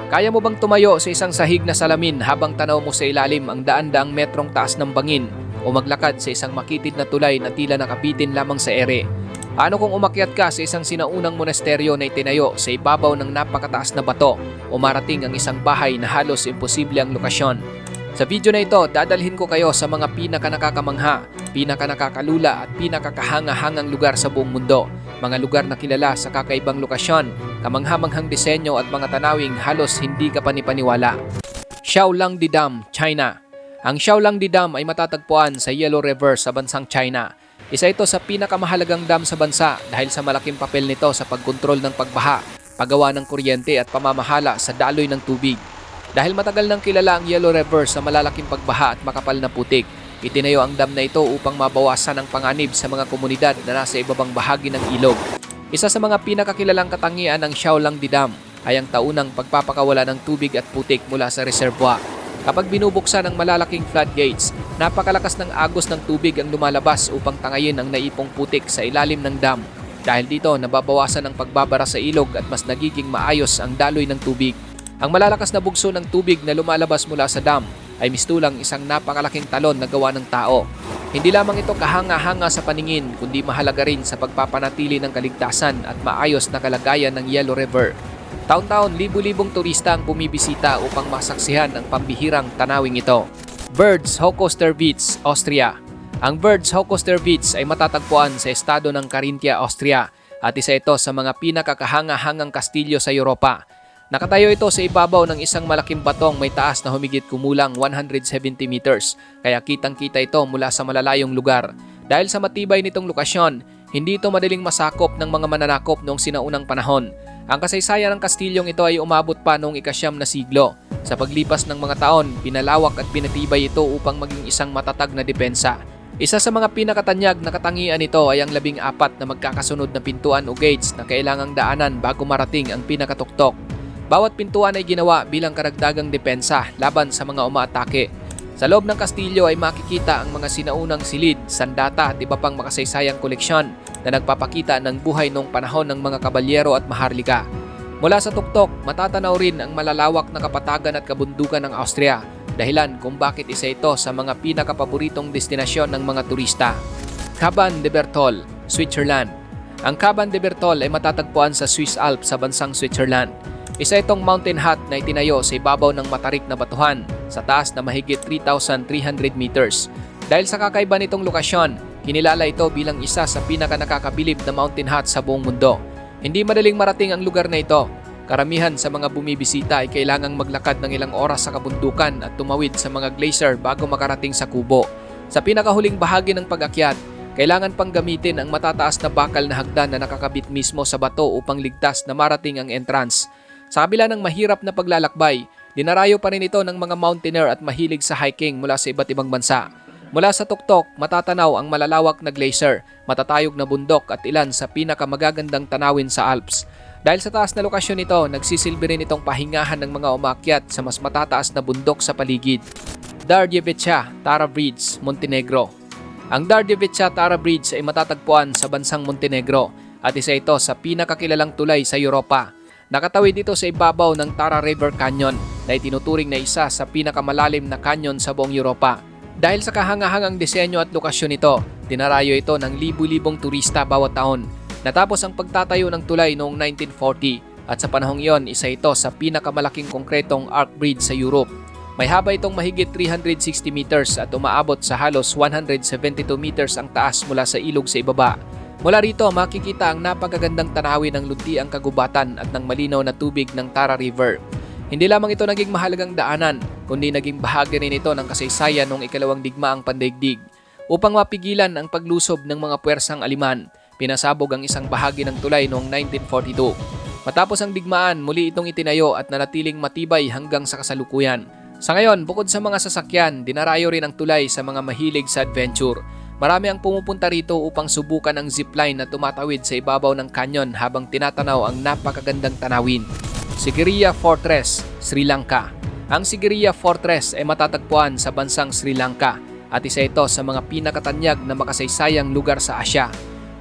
Kaya mo bang tumayo sa isang sahig na salamin habang tanaw mo sa ilalim ang daan-daang metrong taas ng bangin o maglakad sa isang makitid na tulay na tila nakabitin lamang sa ere? Paano kung umakyat ka sa isang sinaunang monasteryo na itinayo sa ibabaw ng napakataas na bato o marating ang isang bahay na halos imposible ang lokasyon? Sa video na ito, dadalhin ko kayo sa mga pinaka-nakakamangha, pinaka-nakakalula at pinaka-kahanga-hangang lugar sa buong mundo. Mga lugar na kilala sa kakaibang lokasyon, kamangha-manghang disenyo at mga tanawing halos hindi ka panipaniwala. Xiaolangdi Dam, China. Ang Xiaolangdi Dam ay matatagpuan sa Yellow River sa bansang China. Isa ito sa pinakamahalagang dam sa bansa dahil sa malaking papel nito sa pagkontrol ng pagbaha, paggawa ng kuryente at pamamahala sa daloy ng tubig. Dahil matagal nang kilala ang Yellow River sa malalaking pagbaha at makapal na putik, itinayo ang dam na ito upang mabawasan ang panganib sa mga komunidad na nasa ibabang bahagi ng ilog. Isa sa mga pinakakilalang katangian ng Xiaolangdi Dam ay ang taunang pagpapakawala ng tubig at putik mula sa reservoir. Kapag binubuksan ang malalaking floodgates, napakalakas ng agos ng tubig ang lumalabas upang tangayin ang naipong putik sa ilalim ng dam. Dahil dito, nababawasan ang pagbabara sa ilog at mas nagiging maayos ang daloy ng tubig. Ang malalakas na bugso ng tubig na lumalabas mula sa dam ay mistulang isang napakalaking talon na gawa ng tao. Hindi lamang ito kahanga-hanga sa paningin kundi mahalaga rin sa pagpapanatili ng kaligtasan at maayos na kalagayan ng Yellow River. Taon-taon, libu-libong turista ang bumibisita upang masaksihan ang pambihirang tanawing ito. Birds Hochösterwitz, Austria. Ang Birds Hochösterwitz ay matatagpuan sa estado ng Carinthia, Austria at isa ito sa mga pinakakahanga-hangang kastilyo sa Europa. Nakatayo ito sa ibabaw ng isang malaking batong may taas na humigit kumulang 170 meters, kaya kitang-kita ito mula sa malalayong lugar. Dahil sa matibay nitong lokasyon, hindi ito madaling masakop ng mga mananakop noong sinaunang panahon. Ang kasaysayan ng kastilyong ito ay umabot pa noong ika-9 na siglo. Sa paglipas ng mga taon, pinalawak at pinatibay ito upang maging isang matatag na depensa. Isa sa mga pinakatanyag na katangian nito ay ang 14 na magkakasunod na pintuan o gates na kailangang daanan bago marating ang pinakatuktok. Bawat pintuan ay ginawa bilang karagdagang depensa laban sa mga umaatake. Sa loob ng kastilyo ay makikita ang mga sinaunang silid, sandata at iba pang makasaysayang koleksyon na nagpapakita ng buhay noong panahon ng mga kabalyero at maharlika. Mula sa tuktok, matatanaw rin ang malalawak na kapatagan at kabundukan ng Austria, dahilan kung bakit isa ito sa mga pinakapaboritong destinasyon ng mga turista. Caban de Bertol, Switzerland. Ang Caban de Bertol ay matatagpuan sa Swiss Alps sa bansang Switzerland. Isa itong mountain hut na itinayo sa ibabaw ng matarik na batuhan sa taas na mahigit 3,300 meters. Dahil sa kakaiba nitong lokasyon, kinilala ito bilang isa sa pinaka-nakakabilib na mountain hut sa buong mundo. Hindi madaling marating ang lugar na ito. Karamihan sa mga bumibisita ay kailangang maglakad ng ilang oras sa kabundukan at tumawid sa mga glacier bago makarating sa kubo. Sa pinakahuling bahagi ng pag-akyat, kailangan pang gamitin ang matataas na bakal na hagdan na nakakabit mismo sa bato upang ligtas na marating ang entrance. Sa kabila ng mahirap na paglalakbay, dinarayo pa rin ito ng mga mountaineer at mahilig sa hiking mula sa iba't ibang bansa. Mula sa tuktok, matatanaw ang malalawak na glacier, matatayog na bundok at ilan sa pinakamagagandang tanawin sa Alps. Dahil sa taas na lokasyon nito, nagsisilbi rin itong pahingahan ng mga umakyat sa mas matataas na bundok sa paligid. Đurđevića Tara Bridge, Montenegro. Ang Đurđevića Tara Bridge ay matatagpuan sa bansang Montenegro at isa ito sa pinakakilalang tulay sa Europa. Nakatawid ito sa ibabaw ng Tara River Canyon na itinuturing na isa sa pinakamalalim na canyon sa buong Europa. Dahil sa kahangahangang disenyo at lokasyon nito, dinarayo ito ng libu-libong turista bawat taon. Natapos ang pagtatayo ng tulay noong 1940 at sa panahong iyon, isa ito sa pinakamalaking konkretong arch bridge sa Europe. May haba itong mahigit 360 meters at umaabot sa halos 172 meters ang taas mula sa ilog sa ibaba. Mula rito, makikita ang napakagandang tanawin ng luntiang kagubatan at ng malinaw na tubig ng Tara River. Hindi lamang ito naging mahalagang daanan, kundi naging bahagi rin ito ng kasaysayan noong ikalawang digmaang pandaigdig. Upang mapigilan ang paglusob ng mga puwersang Aliman, pinasabog ang isang bahagi ng tulay noong 1942. Matapos ang digmaan, muli itong itinayo at nanatiling matibay hanggang sa kasalukuyan. Sa ngayon, bukod sa mga sasakyan, dinarayo rin ang tulay sa mga mahilig sa adventure. Marami ang pumupunta rito upang subukan ang zipline na tumatawid sa ibabaw ng canyon habang tinatanaw ang napakagandang tanawin. Sigiriya Fortress, Sri Lanka. Ang Sigiriya Fortress ay matatagpuan sa bansang Sri Lanka at isa ito sa mga pinakatanyag na makasaysayang lugar sa Asya.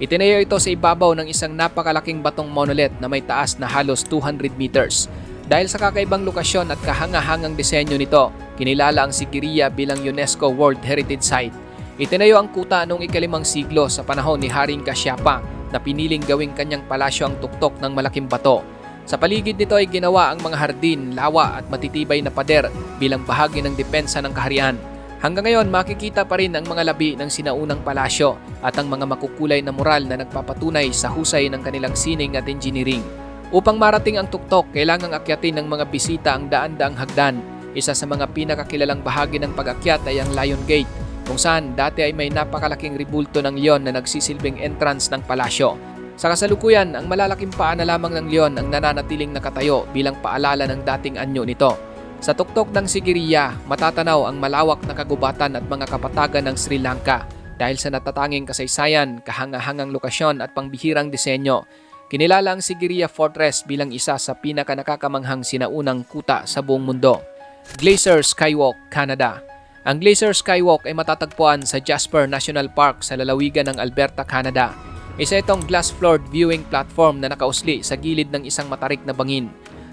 Itinayo ito sa ibabaw ng isang napakalaking batong monolith na may taas na halos 200 meters. Dahil sa kakaibang lokasyon at kahanga-hangang disenyo nito, kinilala ang Sigiriya bilang UNESCO World Heritage Site. Itinayo ang kuta noong ika-5 siglo sa panahon ni Haring Kasyapa na piniling gawing kanyang palasyo ang tuktok ng malaking bato. Sa paligid nito ay ginawa ang mga hardin, lawa at matitibay na pader bilang bahagi ng depensa ng kaharian. Hanggang ngayon makikita pa rin ang mga labi ng sinaunang palasyo at ang mga makukulay na mural na nagpapatunay sa husay ng kanilang sining at engineering. Upang marating ang tuktok, kailangang akyatin ng mga bisita ang daan-daang hagdan. Isa sa mga pinakakilalang bahagi ng pag-akyat ay ang Lion Gate, kung saan dati ay may napakalaking ribulto ng leon na nagsisilbing entrance ng palasyo. Sa kasalukuyan, ang malalaking paa na lamang ng leon ang nananatiling nakatayo bilang paalala ng dating anyo nito. Sa tuktok ng Sigiriya, matatanaw ang malawak na kagubatan at mga kapatagan ng Sri Lanka dahil sa natatanging kasaysayan, kahanga-hangang lokasyon at pangbihirang disenyo. Kinilala ang Sigiriya Fortress bilang isa sa pinakanakakamanghang sinaunang kuta sa buong mundo. Glacier Skywalk, Canada. Ang Glacier Skywalk ay matatagpuan sa Jasper National Park sa lalawigan ng Alberta, Canada. Isa itong glass-floored viewing platform na nakausli sa gilid ng isang matarik na bangin.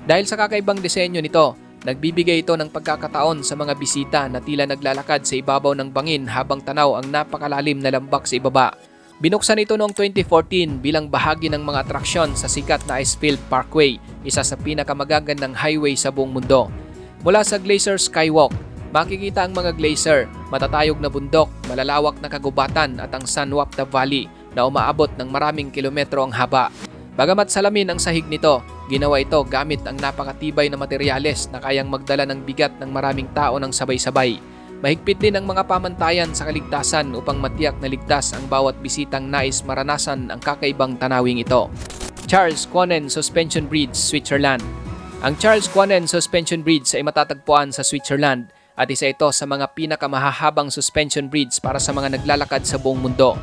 Dahil sa kakaibang disenyo nito, nagbibigay ito ng pagkakataon sa mga bisita na tila naglalakad sa ibabaw ng bangin habang tanaw ang napakalalim na lambak sa ibaba. Binuksan ito noong 2014 bilang bahagi ng mga atraksyon sa sikat na Icefield Parkway, isa sa pinakamagagandang highway sa buong mundo. Mula sa Glacier Skywalk, makikita ang mga glacier, matatayog na bundok, malalawak na kagubatan at ang San Juan Valley na umaabot ng maraming kilometro ang haba. Bagamat salamin ang sahig nito, ginawa ito gamit ang napakatibay na materyales na kayang magdala ng bigat ng maraming tao ng sabay-sabay. Mahigpit din ang mga pamantayan sa kaligtasan upang matiyak na ligtas ang bawat bisitang nais maranasan ang kakaibang tanawing ito. Charles Quanen Suspension Bridge, Switzerland. Ang Charles Quanen Suspension Bridge ay matatagpuan sa Switzerland at isa ito sa mga pinakamahahabang suspension bridge para sa mga naglalakad sa buong mundo.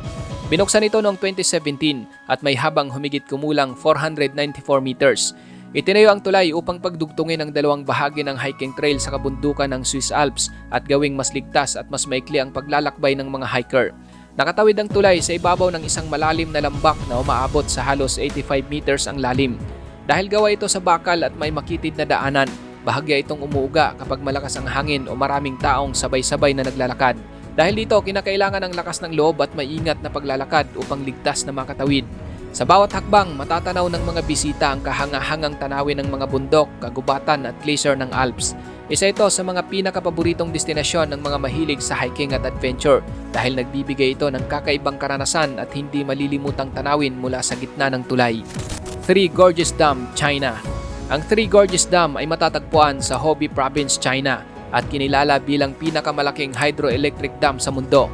Binuksan ito noong 2017 at may habang humigit kumulang 494 meters. Itinayo ang tulay upang pagdugtungin ang dalawang bahagi ng hiking trail sa kabundukan ng Swiss Alps at gawing mas ligtas at mas maikli ang paglalakbay ng mga hiker. Nakatawid ang tulay sa ibabaw ng isang malalim na lambak na umaabot sa halos 85 meters ang lalim. Dahil gawa ito sa bakal at may makitid na daanan, bahagya itong umuuga kapag malakas ang hangin o maraming taong sabay-sabay na naglalakad. Dahil dito, kinakailangan ng lakas ng loob at maingat na paglalakad upang ligtas na makatawid. Sa bawat hakbang, matatanaw ng mga bisita ang kahanga-hangang tanawin ng mga bundok, kagubatan at glacier ng Alps. Isa ito sa mga pinakapaboritong destinasyon ng mga mahilig sa hiking at adventure dahil nagbibigay ito ng kakaibang karanasan at hindi malilimutang tanawin mula sa gitna ng tulay. Three Gorges Dam, China. Ang Three Gorges Dam ay matatagpuan sa Hubei Province, China at kinilala bilang pinakamalaking hydroelectric dam sa mundo.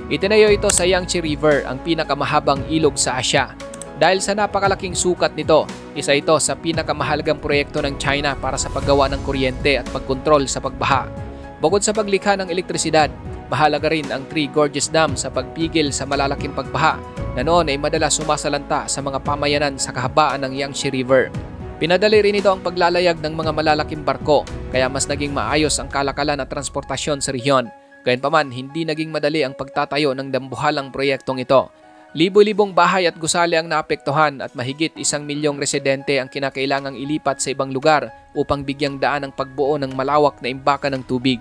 Itinayo ito sa Yangtze River, ang pinakamahabang ilog sa Asya. Dahil sa napakalaking sukat nito, isa ito sa pinakamahalagang proyekto ng China para sa paggawa ng kuryente at pagkontrol sa pagbaha. Bukod sa paglikha ng elektrisidad, mahalaga rin ang Three Gorges Dam sa pagpigil sa malalaking pagbaha na noon ay madalas sumasalanta sa mga pamayanan sa kahabaan ng Yangtze River. Pinadali rin ito ang paglalayag ng mga malalaking barko kaya mas naging maayos ang kalakalan at transportasyon sa rehiyon. Gayunpaman, hindi naging madali ang pagtatayo ng dambuhalang proyektong ito. Libo-libong bahay at gusali ang naapektuhan at mahigit 1 milyong residente ang kinakailangang ilipat sa ibang lugar upang bigyang daan ang pagbuo ng malawak na imbaka ng tubig.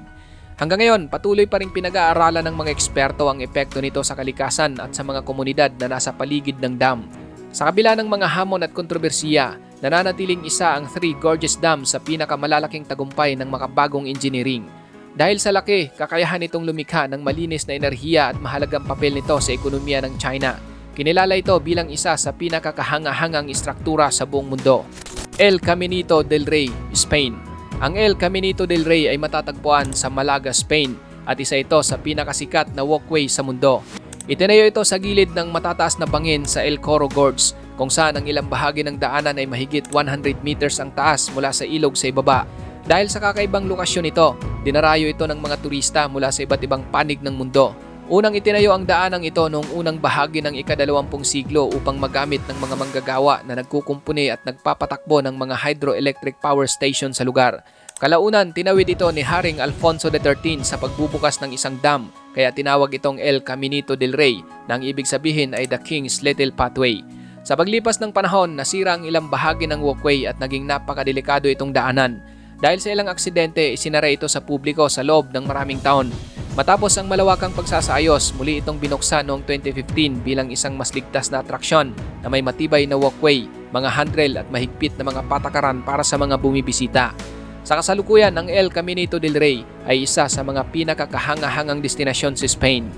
Hanggang ngayon, patuloy pa rin pinag-aaralan ng mga eksperto ang epekto nito sa kalikasan at sa mga komunidad na nasa paligid ng dam. Sa kabila ng mga hamon at kontrobersiya, nananatiling isa ang Three Gorges Dam sa pinakamalalaking tagumpay ng makabagong engineering. Dahil sa laki, kakayahan itong lumikha ng malinis na enerhiya at mahalagang papel nito sa ekonomiya ng China. Kinilala ito bilang isa sa pinakakahanga-hangang istruktura sa buong mundo. El Caminito del Rey, Spain. Ang El Caminito del Rey ay matatagpuan sa Malaga, Spain at isa ito sa pinakasikat na walkway sa mundo. Itinayo ito sa gilid ng matataas na bangin sa El Coro Gorge kung saan ang ilang bahagi ng daanan ay mahigit 100 meters ang taas mula sa ilog sa ibaba. Dahil sa kakaibang lokasyon nito, dinarayo ito ng mga turista mula sa iba't ibang panig ng mundo. Unang itinayo ang daanang ito noong unang bahagi ng ika-20 siglo upang magamit ng mga manggagawa na nagkukumpuni at nagpapatakbo ng mga hydroelectric power station sa lugar. Kalaunan, tinawid ito ni Haring Alfonso XIII sa pagbubukas ng isang dam, kaya tinawag itong El Caminito del Rey, na ang ibig sabihin ay The King's Little Pathway. Sa paglipas ng panahon, nasira ang ilang bahagi ng walkway at naging napakadelikado itong daanan. Dahil sa ilang aksidente, isinara ito sa publiko sa loob ng maraming taon. Matapos ang malawakang pagsasaayos, muli itong binuksan noong 2015 bilang isang mas ligtas na atraksyon na may matibay na walkway, mga handrail at mahigpit na mga patakaran para sa mga bumibisita. Sa kasalukuyan, ang El Caminito del Rey ay isa sa mga pinakakahangahangang destinasyon sa Spain.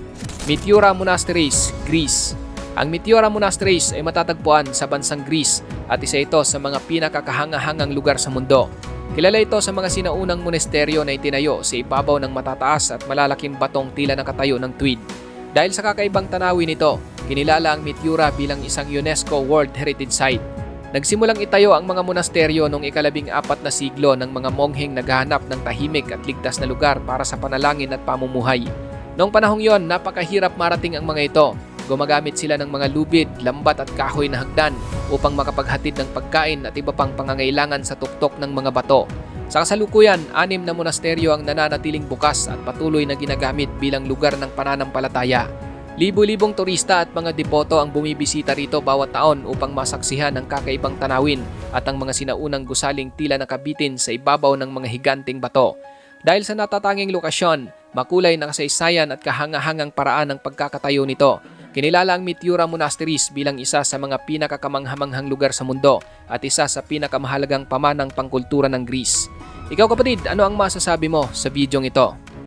Meteora Monasteries, Greece. Ang Meteora Monasteries ay matatagpuan sa bansang Greece at isa ito sa mga pinakakahangahangang lugar sa mundo. Kilala ito sa mga sinaunang monasteryo na itinayo sa ibabaw ng matataas at malalaking batong tila nakatayo ng tuwid. Dahil sa kakaibang tanawin nito, kinilala ang Meteora bilang isang UNESCO World Heritage Site. Nagsimulang itayo ang mga monasteryo noong ika-14 na siglo ng mga mongheng naghahanap ng tahimik at ligtas na lugar para sa panalangin at pamumuhay. Noong panahong yon, napakahirap marating ang mga ito. Gumagamit sila ng mga lubid, lambat at kahoy na hagdan upang makapaghatid ng pagkain at iba pang pangangailangan sa tuktok ng mga bato. Sa kasalukuyan, 6 na monasteryo ang nananatiling bukas at patuloy na ginagamit bilang lugar ng pananampalataya. Libo-libong turista at mga devoto ang bumibisita rito bawat taon upang masaksihan ang kakaibang tanawin at ang mga sinaunang gusaling tila nakabitin sa ibabaw ng mga higanting bato. Dahil sa natatanging lokasyon, makulay na kasaysayan at kahangahangang paraan ng pagkakatayo nito, kinilala ang Meteora Monasteries bilang isa sa mga pinakakamanghamanghang lugar sa mundo at isa sa pinakamahalagang pamanang pangkultura ng Greece. Ikaw kapatid, ano ang masasabi mo sa bidyong ito?